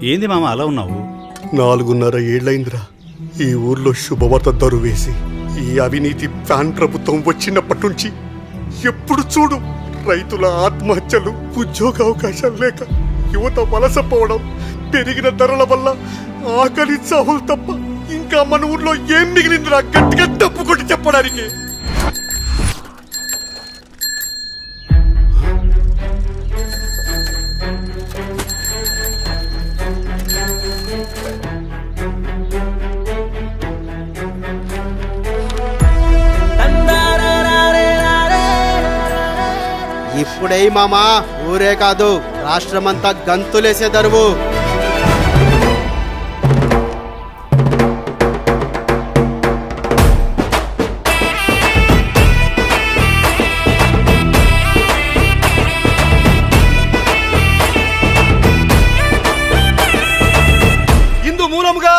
ఏంది మామ అలా ఉన్నావు? 4.5 ఏళ్లైందిరా ఈ ఊర్లో శుభవార్త దరువేసి. ఈ అవినీతి ఫ్యాన్ ప్రభుత్వం వచ్చినప్పటి నుంచి ఎప్పుడు చూడు రైతుల ఆత్మహత్యలు, ఉద్యోగ అవకాశాలు లేక యువత వలసపోవడం, పెరిగిన ధరల వల్ల ఆకలి చావులు తప్ప ఇంకా మన ఊర్లో ఏం మిగిలిందిరా గట్టిగా తప్పు కొట్టి చెప్పడానికి. ఇప్పుడే మామా ఊరే కాదు రాష్ట్రమంతా గంతులేసే దరువు. ఇందు మూలముగా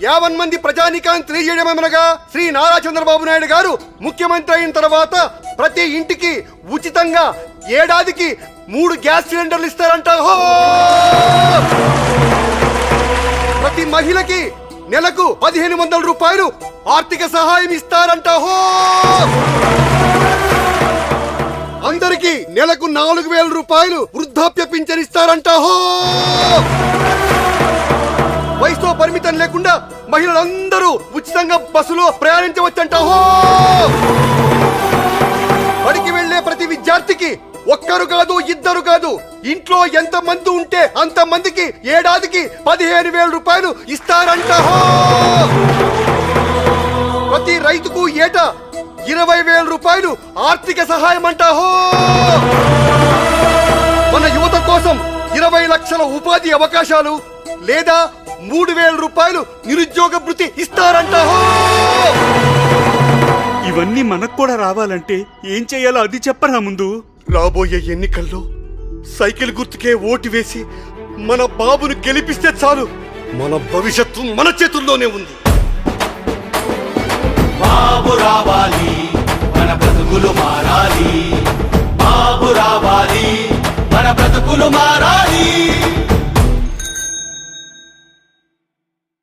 50 మంది ప్రజానికాన్ని తెలియజేయడమేమనగా శ్రీ నారా చంద్రబాబు నాయుడు గారు ముఖ్యమంత్రి అయిన తర్వాత ప్రతి ఇంటికి ఉచితంగా ఏడాదికి 3 గ్యాస్ సిలిండర్లు ఇస్తారంట. ప్రతి మహిళకి నెలకు 1500 రూపాయలు ఆర్థిక సహాయం ఇస్తారంట. అందరికి నెలకు 4000 రూపాయలు వృద్ధాప్య పింఛన్ ఇస్తారంట. వయసుతో పరిమితం లేకుండా మహిళలందరూ ఉచితంగా బస్సులో ప్రయాణించవచ్చంట. బడికి వెళ్లే ప్రతి విద్యార్థికి ఒక్కరు కాదు, ఇద్దరు కాదు, ఇంట్లో ఎంత మంది ఉంటే అంత మందికి ఏడాదికి 15,000 రూపాయలు ఇస్తారంట. ప్రతి రైతుకు ఏటా 20,000 రూపాయలు ఆర్థిక సహాయం అంట. మన యువత కోసం 20 లక్షల ఉపాధి అవకాశాలు లేదా 3,000 రూపాయలు నిరుద్యోగ భృతి ఇస్తారంట. ఇవన్నీ మనకు కూడా రావాలంటే ఏం చెయ్యాలో అది చెప్పరా ముందు. రాబోయే ఎన్నికల్లో సైకిల్ గుర్తుకే ఓటు వేసి మన బాబును గెలిపిస్తే చాలు. మన భవిష్యత్తు మన చేతుల్లోనే ఉంది. బాబు రావాలి, మన బ్రతుకులు మారాలి. బాబు రావాలి, మన బ్రతుకులు మారాలి.